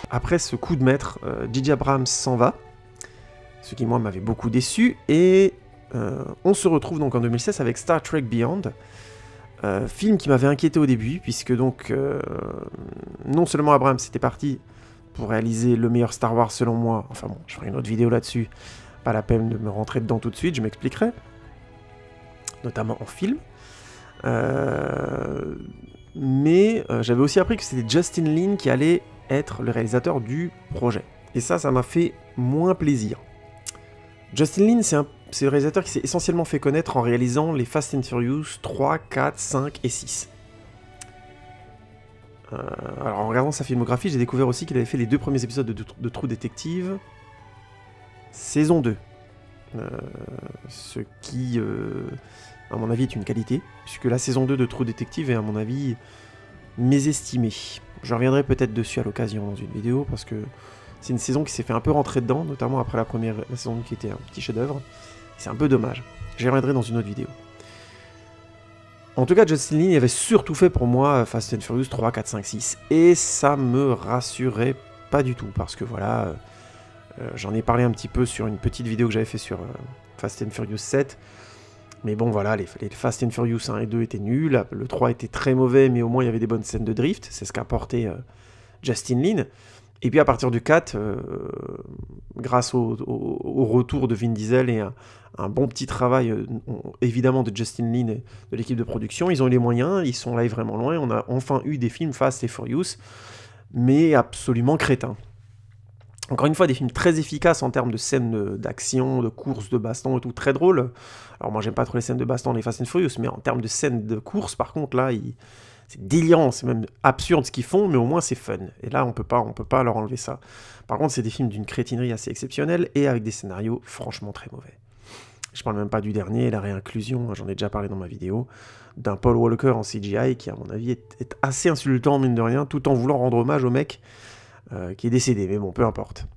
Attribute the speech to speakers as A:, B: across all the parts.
A: après ce coup de maître, J.J. Abrams s'en va, ce qui moi m'avait beaucoup déçu, et on se retrouve donc en 2016 avec Star Trek Beyond, film qui m'avait inquiété au début, puisque donc non seulement Abrams était parti pour réaliser le meilleur Star Wars selon moi, enfin bon, je ferai une autre vidéo là-dessus, pas la peine de me rentrer dedans tout de suite, je m'expliquerai, notamment en film, mais j'avais aussi appris que c'était Justin Lin qui allait être le réalisateur du projet, et ça m'a fait moins plaisir. Justin Lin, c'est le réalisateur qui s'est essentiellement fait connaître en réalisant les Fast and Furious 3, 4, 5 et 6. Alors en regardant sa filmographie, j'ai découvert aussi qu'il avait fait les 2 premiers épisodes de True Detective, saison 2. Ce qui, à mon avis, est une qualité, puisque la saison 2 de True Detective est, à mon avis, mésestimée. Je reviendrai peut-être dessus à l'occasion dans une vidéo, parce que c'est une saison qui s'est fait un peu rentrer dedans, notamment après la saison 2 qui était un petit chef-d'œuvre. C'est un peu dommage. J'y reviendrai dans une autre vidéo. En tout cas, Justin Lin avait surtout fait pour moi Fast and Furious 3, 4, 5, 6. Et ça me rassurait pas du tout, parce que voilà, j'en ai parlé un petit peu sur une petite vidéo que j'avais fait sur Fast and Furious 7. Mais bon, voilà, les Fast and Furious 1 et 2 étaient nuls, le 3 était très mauvais, mais au moins il y avait des bonnes scènes de drift, c'est ce qu'a apporté Justin Lin. Et puis à partir du 4, grâce au retour de Vin Diesel et un bon petit travail, évidemment, de Justin Lin et de l'équipe de production, ils ont eu les moyens, ils sont allés vraiment loin, on a enfin eu des films Fast et Furious, mais absolument crétins. Encore une fois, des films très efficaces en termes de scènes d'action, de courses, de baston et tout, très drôles. Alors moi, j'aime pas trop les scènes de baston dans les Fast and Furious, mais en termes de scènes de course, par contre, là, c'est délirant, c'est même absurde ce qu'ils font, mais au moins c'est fun. Et là, on peut pas leur enlever ça. Par contre, c'est des films d'une crétinerie assez exceptionnelle et avec des scénarios franchement très mauvais. Je parle même pas du dernier, la réinclusion, j'en ai déjà parlé dans ma vidéo, d'un Paul Walker en CGI qui, à mon avis, est assez insultant, mine de rien, tout en voulant rendre hommage au mec qui est décédé, mais bon, peu importe.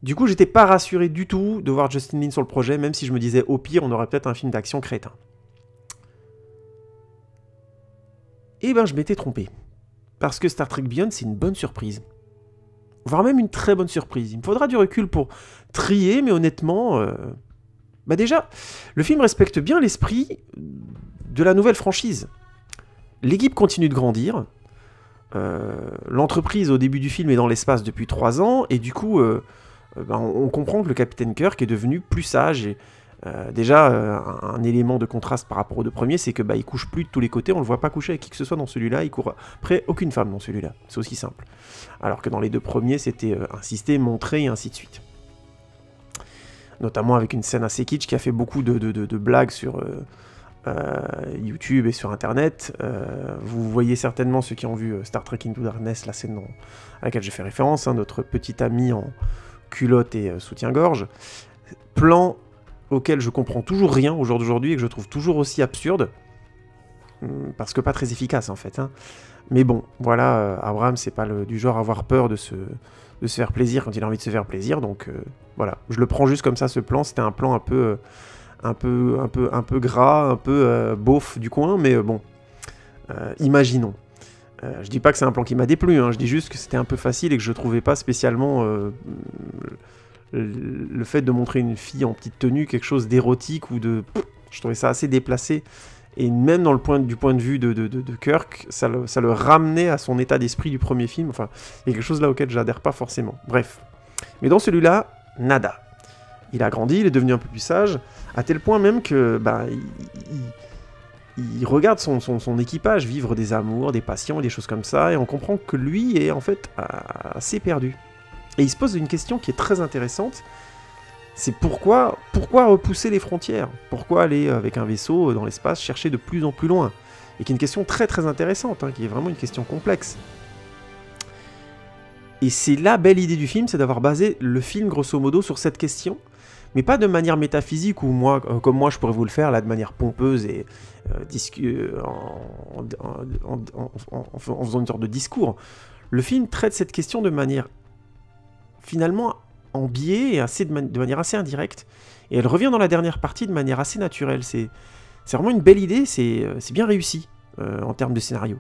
A: Du coup, j'étais pas rassuré du tout de voir Justin Lin sur le projet, même si je me disais, au pire, on aurait peut-être un film d'action crétin. Eh ben, je m'étais trompé. Parce que Star Trek Beyond, c'est une bonne surprise. Voire même une très bonne surprise. Il me faudra du recul pour trier, mais honnêtement... Bah déjà, le film respecte bien l'esprit de la nouvelle franchise. L'équipe continue de grandir. L'entreprise, au début du film, est dans l'espace depuis 3 ans, et du coup, on comprend que le capitaine Kirk est devenu plus sage, et déjà, un élément de contraste par rapport aux 2 premiers, c'est que il couche plus de tous les côtés, on le voit pas coucher avec qui que ce soit dans celui-là, il court après aucune femme dans celui-là, c'est aussi simple. Alors que dans les 2 premiers, c'était insisté, montré, et ainsi de suite. Notamment avec une scène assez kitsch qui a fait beaucoup de blagues sur YouTube et sur Internet. Vous voyez certainement, ceux qui ont vu Star Trek Into Darkness, la scène à laquelle j'ai fait référence, hein, notre petit ami en culotte et soutien-gorge. Plan auquel je comprends toujours rien au jour d'aujourd'hui et que je trouve toujours aussi absurde, parce que pas très efficace en fait. Hein. Mais bon, voilà, Abraham c'est pas du genre à avoir peur de se faire plaisir quand il a envie de se faire plaisir, donc voilà, je le prends juste comme ça, ce plan. C'était un plan un peu gras, un peu beauf du coin, mais bon, imaginons. Je dis pas que c'est un plan qui m'a déplu, hein, je dis juste que c'était un peu facile et que je trouvais pas spécialement le fait de montrer une fille en petite tenue quelque chose d'érotique ou de... Je trouvais ça assez déplacé. Et même dans du point de vue de Kirk, ça le ramenait à son état d'esprit du premier film. Enfin, il y a quelque chose là auquel j'adhère pas forcément. Bref. Mais dans celui-là, nada. Il a grandi, il est devenu un peu plus sage, à tel point même que il regarde son équipage vivre des amours, des passions, des choses comme ça, et on comprend que lui est en fait assez perdu. Et il se pose une question qui est très intéressante, c'est pourquoi repousser les frontières? Pourquoi aller avec un vaisseau dans l'espace chercher de plus en plus loin? Et qui est une question très très intéressante, hein, qui est vraiment une question complexe. Et c'est la belle idée du film, c'est d'avoir basé le film grosso modo sur cette question, mais pas de manière métaphysique ou comme moi je pourrais vous le faire là de manière pompeuse et en faisant une sorte de discours. Le film traite cette question de manière finalement en biais et de manière assez indirecte, et elle revient dans la dernière partie de manière assez naturelle. C'est vraiment une belle idée, c'est bien réussi en termes de scénario.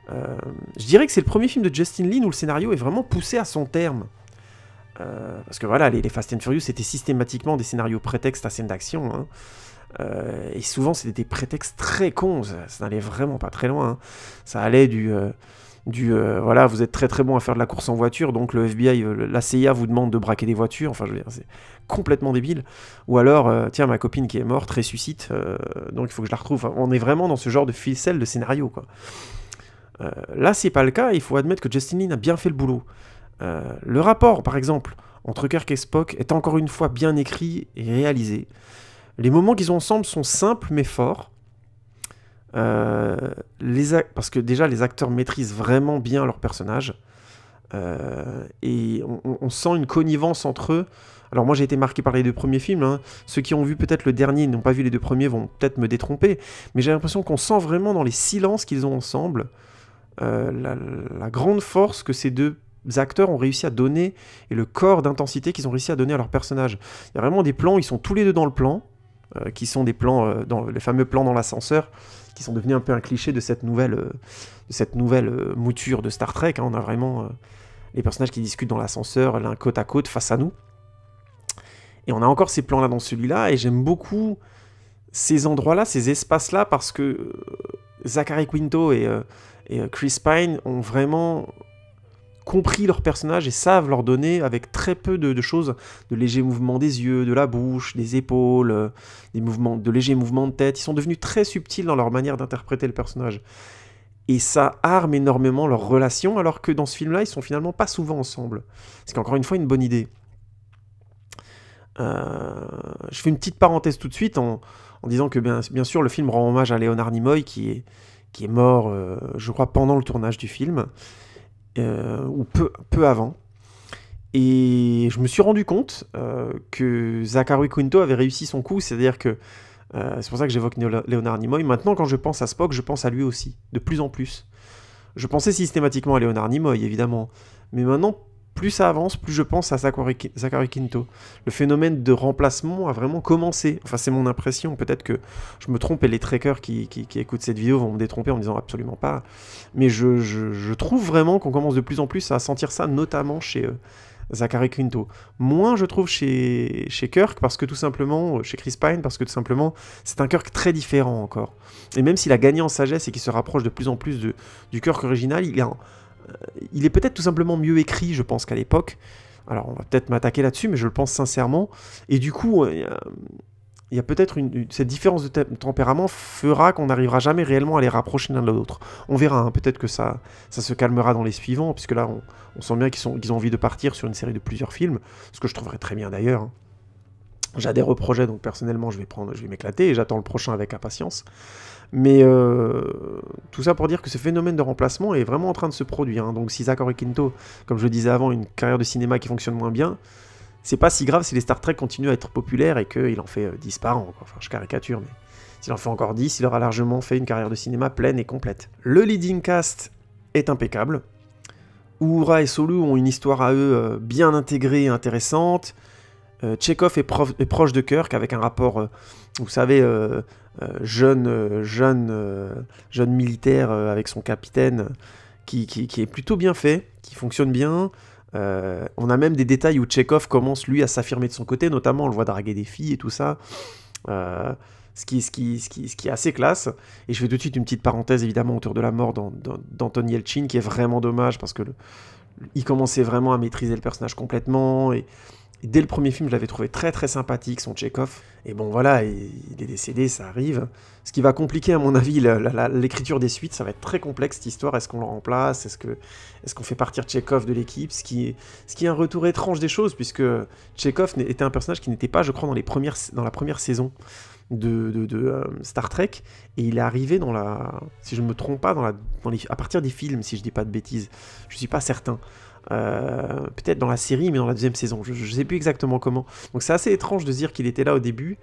A: Je dirais que c'est le premier film de Justin Lin où le scénario est vraiment poussé à son terme. Parce que voilà, les Fast and Furious, c'était systématiquement des scénarios prétextes à scènes d'action, hein. Et souvent, c'était des prétextes très cons, ça n'allait vraiment pas très loin, hein. Ça allait voilà, vous êtes très très bon à faire de la course en voiture, donc le FBI, la CIA vous demande de braquer des voitures, enfin je veux dire, c'est complètement débile. Ou alors, tiens, ma copine qui est morte ressuscite, donc il faut que je la retrouve. Enfin, on est vraiment dans ce genre de ficelle de scénario, quoi. Là, c'est pas le cas, il faut admettre que Justin Lin a bien fait le boulot. Le rapport, par exemple, entre Kirk et Spock est encore une fois bien écrit et réalisé. Les moments qu'ils ont ensemble sont simples mais forts. Parce que déjà, les acteurs maîtrisent vraiment bien leurs personnages. Et on sent une connivence entre eux. Alors moi, j'ai été marqué par les 2 premiers films, hein. Ceux qui ont vu peut-être le dernier et n'ont pas vu les 2 premiers vont peut-être me détromper. Mais j'ai l'impression qu'on sent vraiment dans les silences qu'ils ont ensemble la grande force que ces 2 acteurs ont réussi à donner et le corps d'intensité qu'ils ont réussi à donner à leur personnage. Il y a vraiment des plans où ils sont tous les 2 dans le plan, qui sont des plans, les fameux plans dans l'ascenseur, qui sont devenus un peu un cliché de cette nouvelle mouture de Star Trek, hein. On a vraiment les personnages qui discutent dans l'ascenseur, l'un côte à côte face à nous. Et on a encore ces plans-là dans celui-là, et j'aime beaucoup ces endroits-là, ces espaces-là, parce que Zachary Quinto et Chris Pine ont vraiment compris leurs personnages et savent leur donner avec très peu de choses, de légers mouvements des yeux, de la bouche, des épaules, de légers mouvements de tête. Ils sont devenus très subtils dans leur manière d'interpréter le personnage. Et ça arme énormément leur relation, alors que dans ce film-là, ils sont finalement pas souvent ensemble. C'est qu'encore une fois, une bonne idée. Je fais une petite parenthèse tout de suite en disant que bien sûr, le film rend hommage à Leonard Nimoy, qui est mort, je crois, pendant le tournage du film. Ou peu avant. Et je me suis rendu compte que Zachary Quinto avait réussi son coup, c'est-à-dire que c'est pour ça que j'évoque Leonard Nimoy. Maintenant, quand je pense à Spock, je pense à lui aussi, de plus en plus. Je pensais systématiquement à Leonard Nimoy, évidemment, mais maintenant, plus ça avance, plus je pense à Zachary Quinto. Le phénomène de remplacement a vraiment commencé. Enfin, c'est mon impression. Peut-être que je me trompe et les trekkers qui écoutent cette vidéo vont me détromper en me disant absolument pas. Mais je trouve vraiment qu'on commence de plus en plus à sentir ça, notamment chez Zachary Quinto. Moins, je trouve, chez Kirk, parce que tout simplement, chez Chris Pine, parce que tout simplement, c'est un Kirk très différent encore. Et même s'il a gagné en sagesse et qu'il se rapproche de plus en plus du Kirk original, il est peut-être tout simplement mieux écrit, je pense, qu'à l'époque. Alors, on va peut-être m'attaquer là-dessus, mais je le pense sincèrement. Et du coup, il y a peut-être cette différence de tempérament fera qu'on n'arrivera jamais réellement à les rapprocher l'un de l'autre. On verra, hein, peut-être que ça se calmera dans les suivants, puisque là, on sent bien qu'ils ont envie de partir sur une série de plusieurs films, ce que je trouverais très bien d'ailleurs, hein. J'adhère au projet, donc personnellement, je vais m'éclater, et j'attends le prochain avec impatience. Mais tout ça pour dire que ce phénomène de remplacement est vraiment en train de se produire, hein. Donc si Zachary Quinto, comme je le disais avant, une carrière de cinéma qui fonctionne moins bien, c'est pas si grave si les Star Trek continuent à être populaires et qu'il en fait 10 par an, quoi. Enfin, je caricature, mais s'il en fait encore 10, il aura largement fait une carrière de cinéma pleine et complète. Le leading cast est impeccable. Uhura et Sulu ont une histoire à eux bien intégrée et intéressante. Chekhov est proche de Kirk avec un rapport, vous savez, jeune militaire avec son capitaine qui est plutôt bien fait, qui fonctionne bien. On a même des détails où Chekhov commence lui à s'affirmer de son côté, notamment on le voit draguer des filles et tout ça, ce qui est assez classe. Et je fais tout de suite une petite parenthèse évidemment autour de la mort d'Anton Yelchin, qui est vraiment dommage parce que il commençait vraiment à maîtriser le personnage complètement, et dès le premier film, je l'avais trouvé très très sympathique, son Chekhov. Et bon voilà, il est décédé, ça arrive. Ce qui va compliquer à mon avis l'écriture des suites, ça va être très complexe cette histoire. Est-ce qu'on le remplace? Est-ce qu'on fait partir Chekhov de l'équipe, ce qui est un retour étrange des choses, puisque Chekhov était un personnage qui n'était pas, je crois, dans la première saison de Star Trek, et il est arrivé si je ne me trompe pas, à partir des films, si je dis pas de bêtises, je suis pas certain. Peut-être dans la série, mais dans la deuxième saison, je sais plus exactement comment. Donc c'est assez étrange de se dire qu'il était là au début,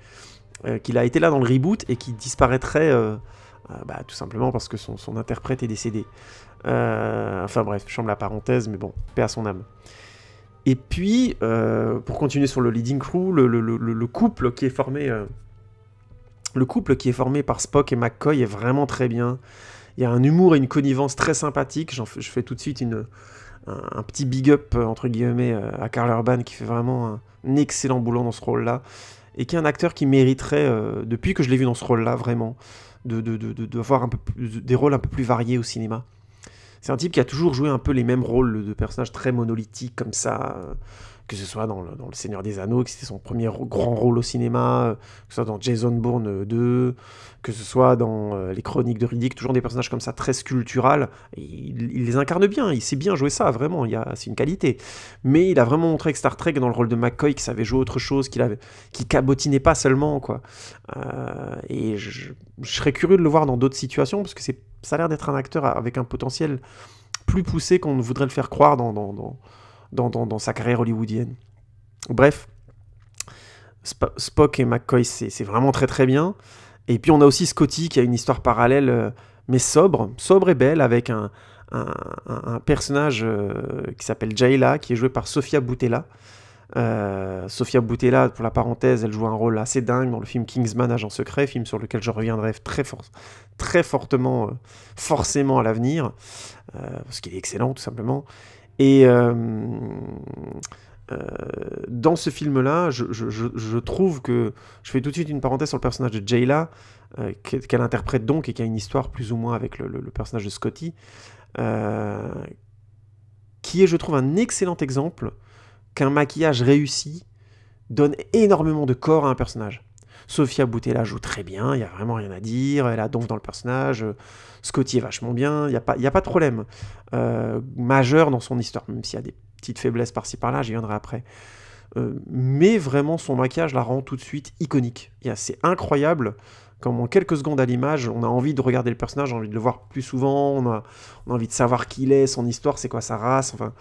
A: qu'il a été là dans le reboot, et qu'il disparaîtrait tout simplement parce que son interprète est décédé. Enfin bref, je ferme la parenthèse, mais bon, paix à son âme. Et puis, pour continuer sur le leading crew, le couple qui est formé... Le couple qui est formé par Spock et McCoy est vraiment très bien. Il y a un humour et une connivence très sympathiques. Je fais tout de suite un petit big up, entre guillemets, à Karl Urban, qui fait vraiment un excellent boulot dans ce rôle-là, et qui est un acteur qui mériterait, depuis que je l'ai vu dans ce rôle-là, vraiment, d'avoir des rôles un peu plus variés au cinéma. C'est un type qui a toujours joué un peu les mêmes rôles de personnages très monolithiques comme ça, que ce soit dans le Seigneur des Anneaux, que c'était son premier grand rôle au cinéma, que ce soit dans Jason Bourne 2, que ce soit dans les Chroniques de Riddick, toujours des personnages comme ça très sculpturales. Il les incarne bien, il sait bien jouer ça, vraiment, c'est une qualité. Mais il a vraiment montré que Star Trek, dans le rôle de McCoy, qu'il savait jouer autre chose, qu'il cabotinait pas seulement, quoi. Et je serais curieux de le voir dans d'autres situations, parce que ça a l'air d'être un acteur avec un potentiel plus poussé qu'on ne voudrait le faire croire dans sa carrière hollywoodienne. Bref, Spock et McCoy, c'est vraiment très très bien. Et puis on a aussi Scotty qui a une histoire parallèle, mais sobre et belle, avec un personnage qui s'appelle Jayla, qui est joué par Sofia Boutella. Sofia Boutella, pour la parenthèse, elle joue un rôle assez dingue dans le film Kingsman, Agent secret, film sur lequel je reviendrai très fortement, forcément à l'avenir, parce qu'il est excellent tout simplement. Et dans ce film-là, je trouve que... Je fais tout de suite une parenthèse sur le personnage de Jayla, qu'elle interprète donc, et qui a une histoire plus ou moins avec le personnage de Scotty, qui est, je trouve, un excellent exemple qu'un maquillage réussi donne énormément de corps à un personnage. Sofia Boutella joue très bien, il n'y a vraiment rien à dire, elle a donf dans le personnage, Scotty est vachement bien, il n'y a pas de problème majeur dans son histoire, même s'il y a des petites faiblesses par-ci par-là, j'y viendrai après. Mais vraiment, son maquillage la rend tout de suite iconique. C'est incroyable, comme en quelques secondes à l'image, on a envie de regarder le personnage, on a envie de le voir plus souvent, on a envie de savoir qui il est, son histoire, c'est quoi sa race, enfin...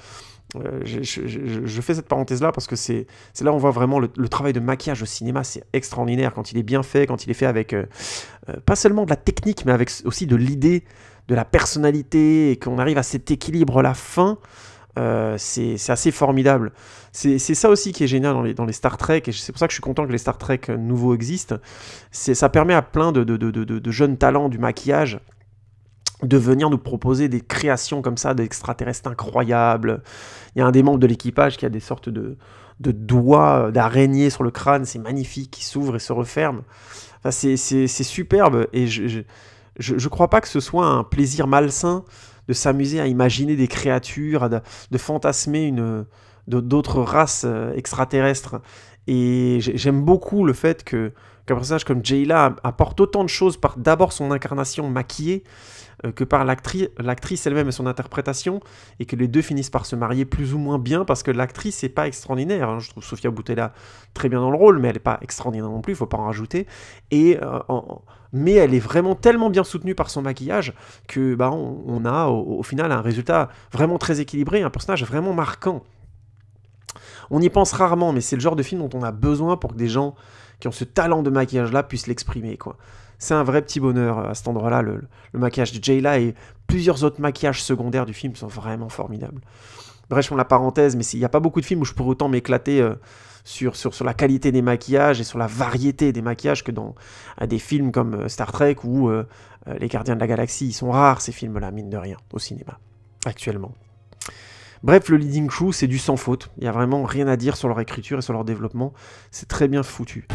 A: Je fais cette parenthèse-là parce que c'est là où on voit vraiment le travail de maquillage au cinéma, c'est extraordinaire quand il est bien fait, quand il est fait avec pas seulement de la technique, mais avec aussi de l'idée, de la personnalité, et qu'on arrive à cet équilibre-là fin, c'est assez formidable. C'est ça aussi qui est génial dans les Star Trek, et c'est pour ça que je suis content que les Star Trek nouveaux existent. Ça permet à plein de jeunes talents du maquillage de venir nous proposer des créations comme ça d'extraterrestres incroyables. Il y a un des membres de l'équipage qui a des sortes de doigts d'araignée sur le crâne, c'est magnifique, qui s'ouvrent et se referment. Enfin, c'est superbe, et je crois pas que ce soit un plaisir malsain de s'amuser à imaginer des créatures, de fantasmer d'autres races extraterrestres. Et j'aime beaucoup le fait qu'un personnage comme Jayla apporte autant de choses par d'abord son incarnation maquillée, que par l'actrice elle-même et son interprétation, et que les deux finissent par se marier plus ou moins bien, parce que l'actrice n'est pas extraordinaire, hein. Je trouve Sofia Boutella très bien dans le rôle, mais elle n'est pas extraordinaire non plus, il ne faut pas en rajouter, mais elle est vraiment tellement bien soutenue par son maquillage, que on a au final un résultat vraiment très équilibré, un personnage vraiment marquant. On y pense rarement, mais c'est le genre de film dont on a besoin pour que des gens qui ont ce talent de maquillage-là puissent l'exprimer, quoi. C'est un vrai petit bonheur à cet endroit-là. Le maquillage de Jayla et plusieurs autres maquillages secondaires du film sont vraiment formidables. Bref, je prends la parenthèse, mais il n'y a pas beaucoup de films où je pourrais autant m'éclater sur la qualité des maquillages et sur la variété des maquillages que dans des films comme Star Trek ou Les Gardiens de la Galaxie. Ils sont rares, ces films-là, mine de rien, au cinéma, actuellement. Bref, le leading crew, c'est du sans faute. Il n'y a vraiment rien à dire sur leur écriture et sur leur développement. C'est très bien foutu.